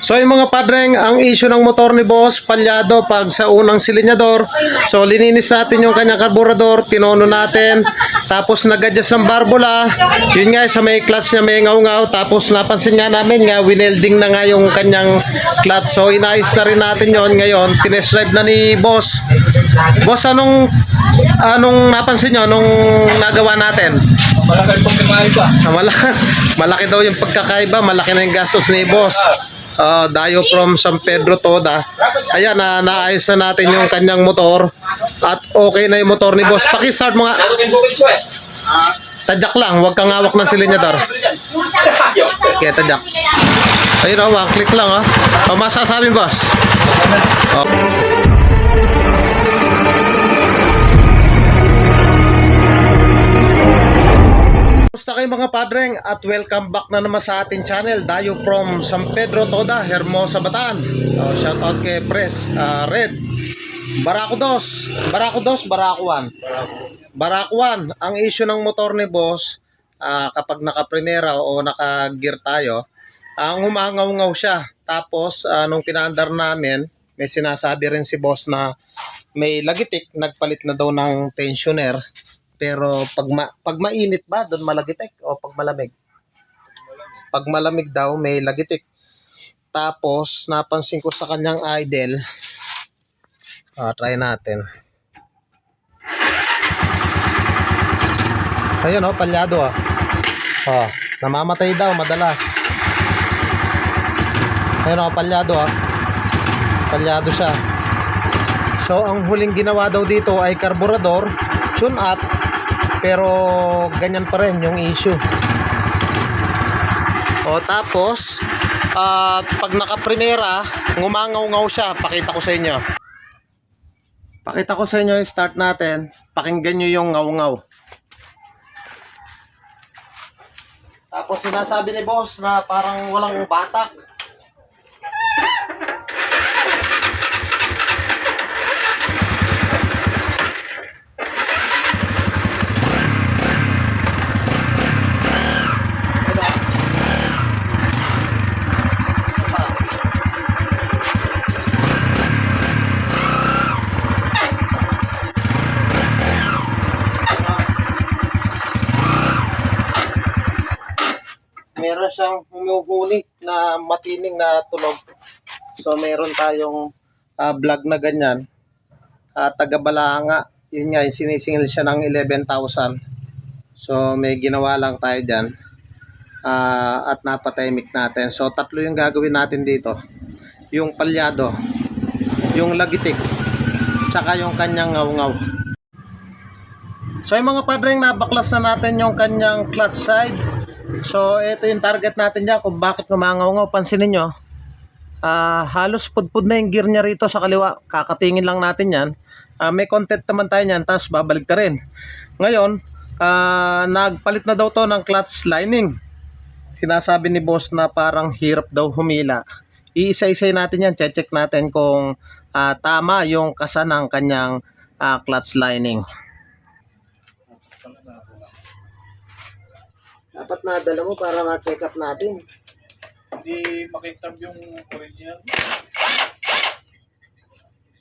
So yung mga padreng, ang issue ng motor ni Boss, palyado pag sa unang silinyador. So lininis natin yung kanyang karburador, pinono natin. Tapos nag-adjust ng barbula. Yun nga, sa may clutch niya may ngaw-ngaw. Tapos napansin nga namin nga, winelding na nga yung kanyang clutch. So inayos na rin natin yon ngayon. Tinest drive na ni Boss. Boss, anong napansin nyo nung nagawa natin? Malaki pong kumaiba. Malaki daw yung pagkakaiba, malaki na yung gastos ni Boss. Dayo from San Pedro Toda. Ayan, naayos na natin yung kanyang motor. At okay na yung motor ni Boss. Paki-start mo nga. Tadyak lang, huwag kang hawak ng silinyador. Okay, tadyak. Ayun o, click lang o. Masasabi, Boss? Kumusta kayo mga padreng at welcome back na naman sa ating channel. Dayo from San Pedro Toda, Hermosa, Bataan. Shout out kay Pres Red Barako 1. Barako 1. Ang issue ng motor ni Boss, kapag nakaprenera o naka-gear tayo, ang humangaw-ngaw siya. Tapos nung pinaandar namin, may sinasabi rin si Boss na may lagitik, nagpalit na daw ng tensioner. Pero pag mainit ba, doon malagitik o pag malamig? Pag malamig daw, may lagitik. Tapos, napansin ko sa kanyang idle. Try natin. Ayun o, palyado o. Namamatay daw madalas. Ayun o, palyado o. Palyado siya. So, ang huling ginawa daw dito ay karburador, tune up, pero ganyan pa rin yung issue. Tapos pag nakaprimera, ngumangaw-ngaw siya. Pakita ko sa inyo, start natin. Pakinggan nyo yung ngaw-ngaw. Tapos sinasabi ni Boss na parang walang batak. Meron siyang humuhuni na matining na tunog. So meron tayong vlog na ganyan. Taga-Balanga. Yun nga, sinisingil siya ng 11,000. So may ginawa lang tayo dyan. At napatahimik natin. So tatlo yung gagawin natin dito. Yung palyado, yung lagitik, tsaka yung kanyang ngaw-ngaw. So yung mga padreng, nabaklas na natin yung kanyang clutch side. So ito yung target natin dyan kung bakit kumangaw-ngaw. Pansinin nyo, halos pudpud na yung gear niya rito sa kaliwa. Kakatingin lang natin yan. May content naman tayo nyan, tapos babalik ta rin. Ngayon, nagpalit na daw to ng clutch lining. Sinasabi ni Boss na parang hirap daw humila. Iisa-isay natin yan, check natin kung tama yung kasa ng kanyang clutch lining. Dapat nadala mo para ma-check up natin. Hindi makitab yung original.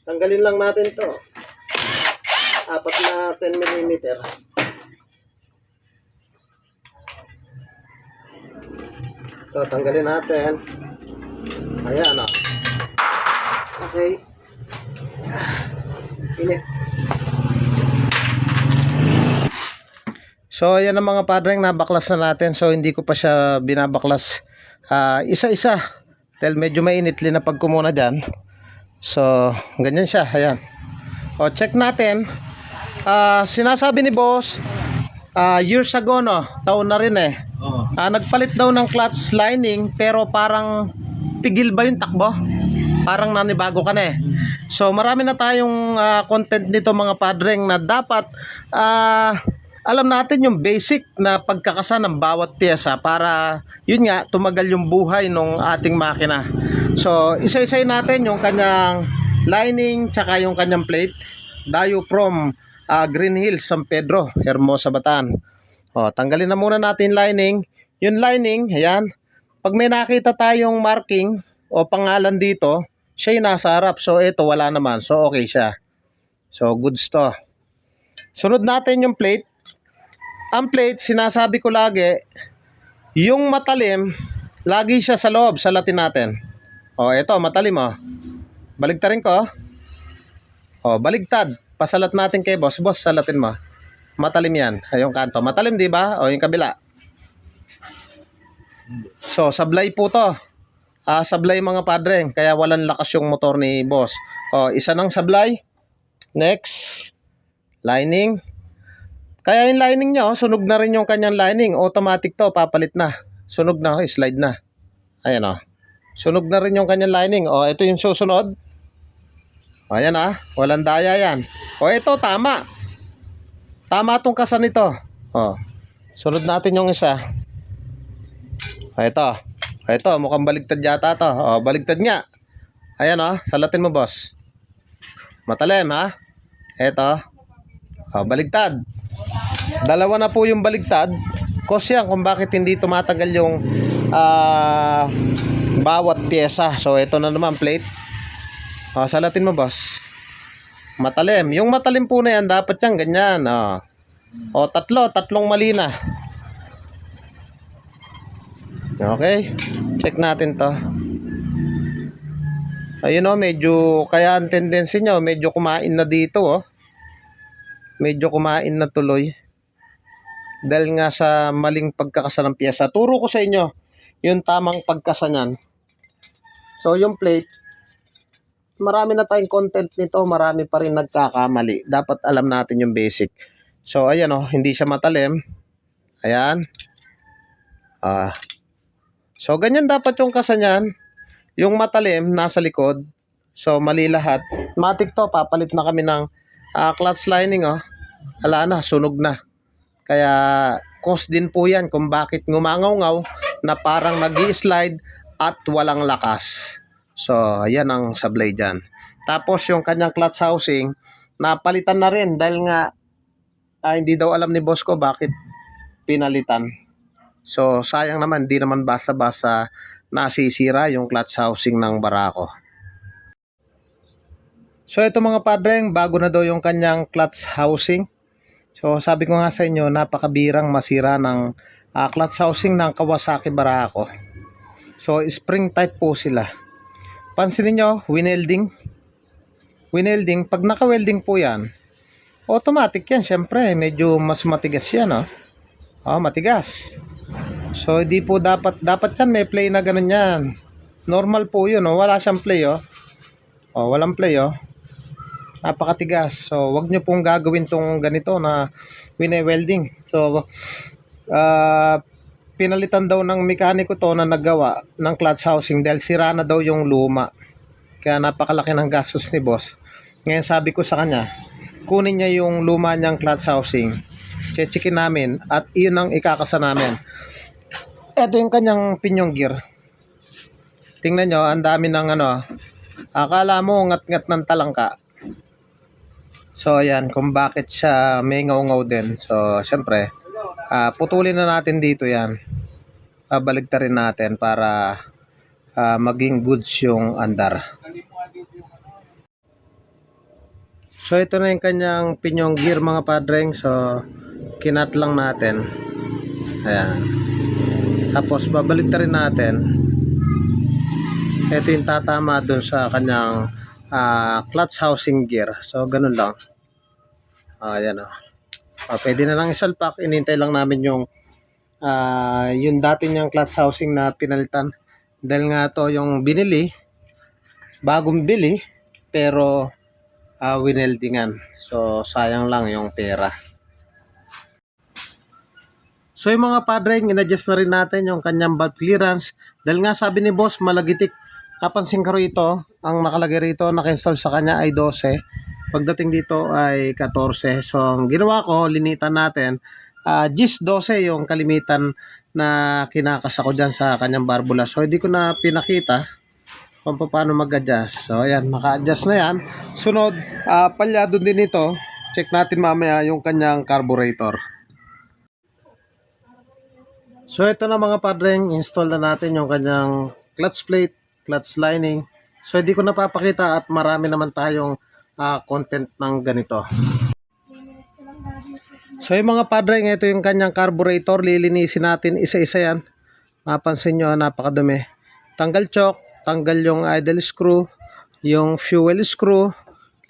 Tanggalin lang natin to. 4 na 10 mm. So tanggalin natin. Ayan o. Okay. Init. So ayan ang mga padreng, nabaklas na natin. So hindi ko pa siya binabaklas isa-isa dahil medyo mainit na pag kumuna dyan. So ganyan siya. Ayan. Check natin. Sinasabi ni Boss years ago, no, taon na rin eh. Nagpalit daw ng clutch lining pero parang pigil ba yung takbo? Parang nanibago ka na eh. So marami na tayong content nito mga padreng na dapat alam natin yung basic na pagkakasa ng bawat pyesa para yun nga tumagal yung buhay ng ating makina. So isa-isay natin yung kanyang lining tsaka yung kanyang plate. Dayo from Green Hills, San Pedro, Hermosa, Bataan. Tanggalin na muna natin lining. Yung lining, ayan. Pag may nakita tayong marking o pangalan dito, siya yung nasa harap. So ito wala naman. So okay siya. So goods to. Sunod natin yung plate. Ang plate, sinasabi ko lagi, yung matalim, lagi siya sa loob, salatin natin. O ito, matalim o. Baligtarin ko. O, baligtad. Pasalat natin kay boss. Boss, salatin mo. Matalim yan. Ay, yung kanto. Matalim, di ba? O, yung kabila. So, sablay po to. Sablay mga padre. Kaya walang lakas yung motor ni boss. O, isa ng sablay. Next. Lining. Kaya yung lining niya, sunog na rin yung kanyang lining. Automatic to, papalit na. Sunog na, slide na. Ayan o. Sunog na rin yung kanyang lining. O, ito yung susunod. Ayan walang daya yan. O ito, tama. Tama tong kasa nito. O, sunod natin yung isa. O ito, mukhang baligtad yata to. O, baligtad nga. Ayan salatin mo boss. Matalim Ito. O, baligtad. Dalawa na po yung baligtad. Cause yan kung bakit hindi tumatagal yung bawat pyesa. So ito na naman plate. Salatin mo boss. Matalim. Yung matalim po na yan, dapat yan ganyan. Tatlong mali na. Okay. Check natin to. Ayun medyo, kaya ang tendency nyo, medyo kumain na dito Medyo kumain na tuloy. Dahil nga sa maling pagkakasa ng pyesa. Turo ko sa inyo yung tamang pagkasa nyan. So yung plate, marami na tayong content nito, marami pa rin nagkakamali. Dapat alam natin yung basic. So ayan hindi siya matalim. Ayan. So ganyan dapat yung kasa niyan. Yung matalim nasa likod. So mali lahat. Matik to, papalit na kami ng clutch lining Ala na, sunog na. Kaya cause din po yan kung bakit ngumangaw-ngaw na parang nag-i-slide at walang lakas. So, ayan ang sablay dyan. Tapos yung kanyang clutch housing, napalitan na rin dahil nga hindi daw alam ni boss ko bakit pinalitan. So, sayang naman, di naman basta-basta nasisira yung clutch housing ng Barako. So, ito mga padreng, bago na daw yung kanyang clutch housing. So, sabi ko nga sa inyo, napakabirang masira ng clutch housing ng Kawasaki Barako. So, spring type po sila. Pansinin nyo, winelding. Winelding, pag naka-welding po yan, automatic yan. Siyempre, medyo mas matigas yan. Matigas. So, hindi po dapat yan, may play na ganun yan. Normal po yun. Wala siyang play. Walang play. Napakatigas. So, wag nyo pong gagawin tong ganito na wine-welding. So, pinalitan daw ng mekaniko to na naggawa ng clutch housing dahil sira na daw yung luma. Kaya napakalaki ng gastos ni boss. Ngayon sabi ko sa kanya, kunin niya yung luma niyang clutch housing. Chechikin namin at iyon ang ikakasa namin. Ito yung kanyang pinyong gear. Tingnan nyo, ang dami ng akala mo ngat-ngat ng talangka. So ayan, kung bakit siya may ngaw-ngaw din. So syempre, putulin na natin dito yan. Baligtarin natin para maging goods yung andar. So ito na yung kanyang pinyong gear mga padreng. So kinat lang natin. Ayan. Tapos babaligtarin natin. Ito yung tatama dun sa kanyang clutch housing gear. So ganun lang. Ayan pwede na lang isalpak. Inintay lang namin yung dati niyang clutch housing na pinalitan. Dahil nga to yung binili, bagong bili, pero wineldingan. So sayang lang yung pera. So yung mga padreng, in-adjust na rin natin yung kanyang valve clearance. Dahil nga sabi ni boss, malagitik. Napansin ko rito, ang nakalagay rito, naka-install sa kanya ay 12. Pagdating dito ay 14. So ang ginawa ko, linitan natin. Gis 12 yung kalimitan na kinakasa ko dyan sa kanyang barbula. So hindi ko na pinakita kung paano mag-adjust. So ayan, maka-adjust na yan. Sunod, palyado din ito. Check natin mamaya yung kanyang carburetor. So ito na mga padreng, install na natin yung kanyang clutch plate clutch lining. So hindi ko napapakita at marami naman tayong content ng ganito. So yung mga padre, ito yung kanyang carburetor. Lilinisin natin isa-isa yan. Mapansin nyo, napakadumi. Tanggal choke, tanggal yung idle screw, yung fuel screw.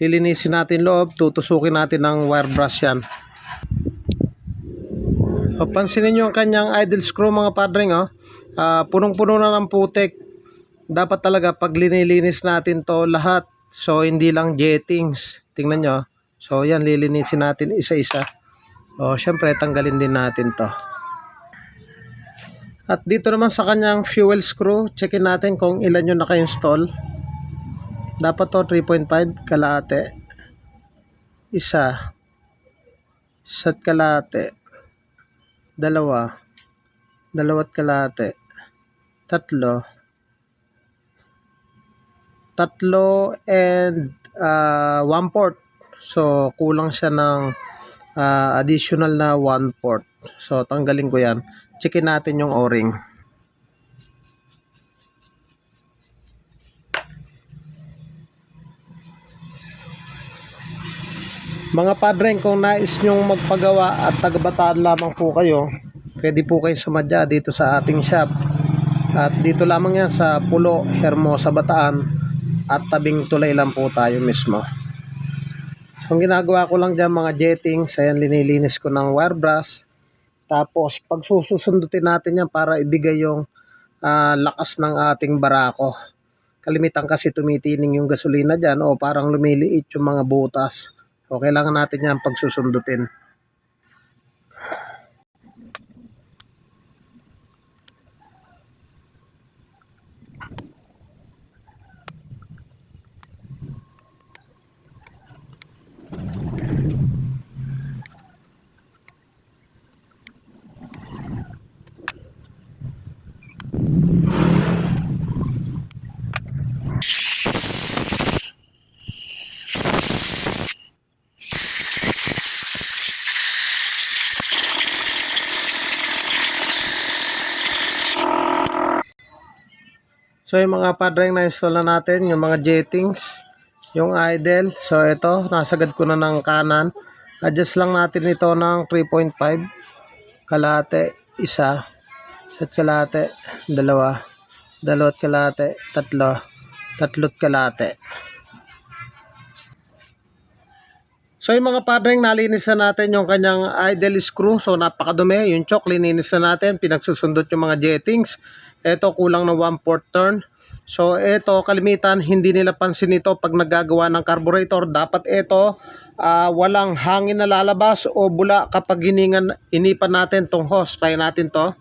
Lilinisin natin loob, tutusukin natin ng wire brush yan. So, pansinin nyo ang kanyang idle screw mga padre, punong-puno na ng putik. Dapat talaga pag linilinis natin to lahat. So hindi lang jettings. Tingnan nyo. So yan, lilinisin natin isa-isa. O syempre tanggalin din natin to. At dito naman sa kanyang fuel screw, checkin natin kung ilan yung naka-install. Dapat to 3.5 kalate. Isa. Isa't kalate. Dalawa. Dalawat kalate. Tatlo and 1/4. So kulang siya ng additional na 1/4. So tanggalin ko yan. Checkin natin yung o-ring. Mga padreng, kung nais nyong magpagawa at taga-Bataan lamang po kayo, pwede po kayo sumadya dito sa ating shop. At dito lamang yan sa Pulo, Hermosa, Bataan. At tabing tulay lang po tayo mismo. So ang ginagawa ko lang dyan mga jettings, ayan, linilinis ko ng wire brush. Tapos pag susundutin natin yan para ibigay yung lakas ng ating barako. Kalimitan kasi tumitining yung gasolina dyan o parang lumiliit yung mga butas. So kailangan natin yan pagsusundutin. So yung mga padreng na-install na natin, yung mga jettings, yung idle. So ito, nasagad ko na ng kanan. Adjust lang natin ito ng 3.5. Kalate, isa. Isa't kalate, dalawa. Dalawat kalate, tatlo. Tatlot kalate. So yung mga padreng, nalinis na natin yung kanyang idle screw. So napakadumi, yung choke lininis na natin. Pinagsusundot yung mga jettings. Ito kulang na 1/4 turn. So ito kalimitan hindi nila pansin ito pag naggagawa ng carburetor. Dapat ito walang hangin na lalabas o bula kapag inipan natin tong hose. Try natin to.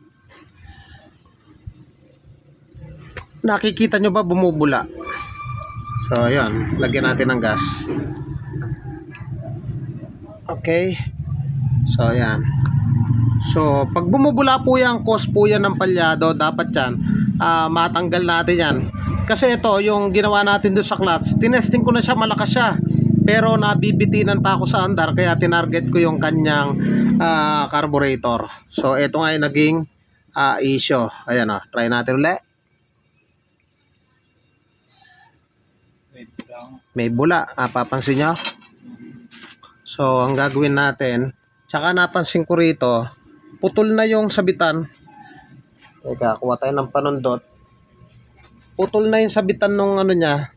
Nakikita nyo ba bumubula? So ayan, lagyan natin ng gas. Okay. So ayan. So, pag bumubula po yan, cause po yan ng palyado, dapat yan, matanggal natin yan. Kasi ito, yung ginawa natin doon sa clutch, tinesting ko na siya, malakas siya. Pero nabibitinan pa ako sa andar, kaya tinarget ko yung kanyang carburetor. So, ito nga yung naging issue. Ayan o, try natin ulit. May bula, papansin nyo? So, ang gagawin natin, tsaka napansin ko rito, putol na yung sabitan. Teka, kuha tayo ng panundot. Putol na yung sabitan nung ano niya.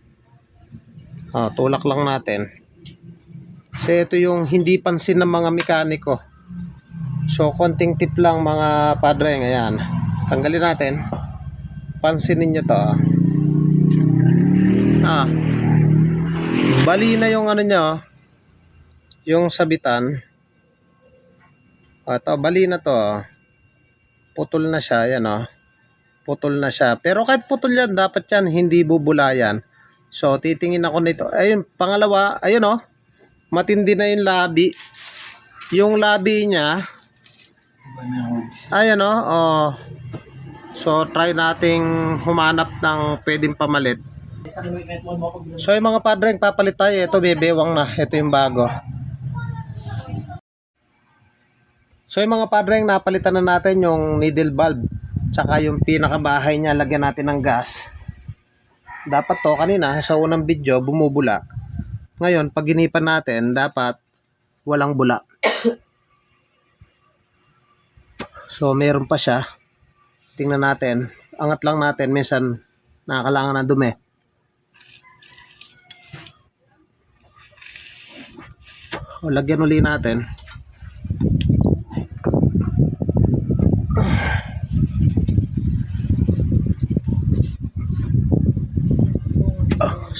Tulak lang natin. Kasi ito yung hindi pansin ng mga mekaniko. So, konting tip lang mga padre. Ayan. Tanggalin natin. Pansinin nyo to. Bali na yung ano niya. Yung sabitan. Ito, bali na to. Putol na siya, yan Putol na siya. Pero kahit putol yan, dapat yan, hindi bubula yan. So, titingin ako nito. Ayun, pangalawa, ayun matindi na yung labi. Yung labi niya, ayan so, try nating humanap ng pwedeng pamalit. So, yung mga padreng, papalit tayo. Ito, bebewang na. Ito yung bago. So yung mga padreng, napalitan na natin yung needle valve tsaka yung pinakabahay niya, lagyan natin ng gas. Dapat to kanina sa unang video bumubula. Ngayon pag ginipan natin dapat walang bula. So meron pa siya. Tingnan natin. Angat lang natin, minsan nakakalangan ng dumi. O lagyan uli natin.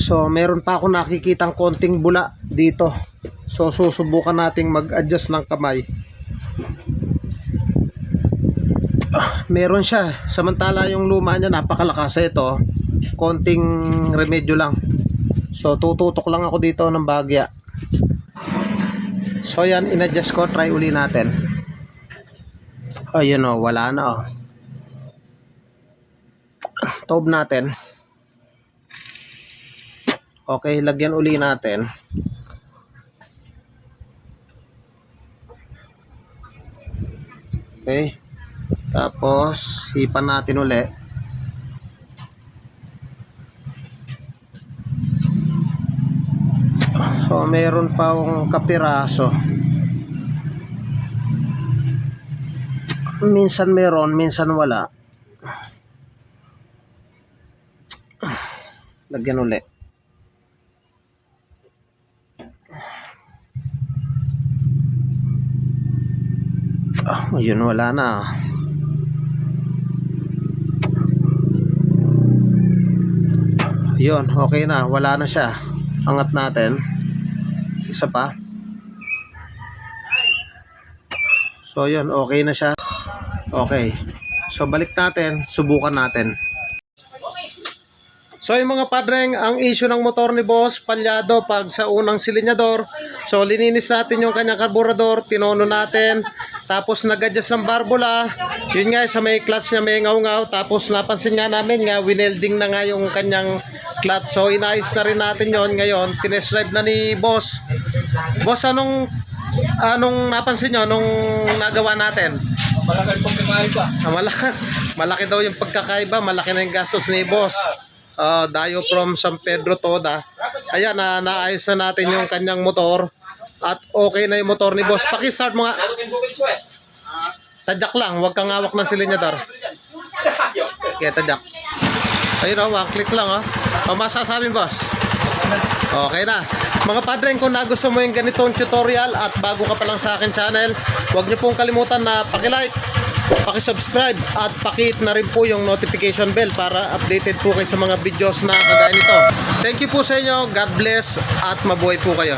So meron pa ako nakikitang konting bula dito. So susubukan nating mag-adjust ng kamay. Meron siya. Samantala yung luma niya napakalakas. Ito konting remedyo lang. So tututok lang ako dito ng bagya. So yan, in-adjust ko. Try uli natin. Ayun o, wala na o. Tob natin. Okay, lagyan uli natin. Okay. Tapos, hipan natin uli. So, meron pa akong kapiraso. Minsan meron, minsan wala. Lagyan uli. Ayun, wala na. Ayun, okay na. Wala na siya. Angat natin. Isa pa. So yun, okay na siya. Okay. So balik natin, subukan natin. So yung mga padreng, ang issue ng motor ni boss, palyado pag sa unang silinyador. So lininis natin yung kanyang karburador, tinono natin. Tapos nag-adjust ng barbula. Yun nga, sa may clutch niya may ngaw-ngaw. Tapos napansin nga namin nga, winelding na nga yung kanyang clutch. So inayos na rin natin yon. Ngayon, tinest drive na ni boss. Boss, anong napansin nyo nung nagawa natin? Malaki pong kumaiba. Malaki daw yung pagkakaiba. Malaki na yung gastos ni boss. Dayo from San Pedro Toda. Ayan, naayos na natin yung kanyang motor. At okay na yung motor ni boss. Paki-start mo nga. Tadyak lang, huwag kang hawak ng silinyador. Okay, tadyak. Ayun o, click lang o. Masasabi boss? Okay na. Mga padreng, kung nagusto mo yung ganitong tutorial at bago ka pa lang sa akin channel, huwag niyo pong kalimutan na paki-like, paki-subscribe at paki-hit na rin po yung notification bell para updated po kayo sa mga videos na kagaya nito. Thank you po sa inyo. God bless at mabuhay po kayo.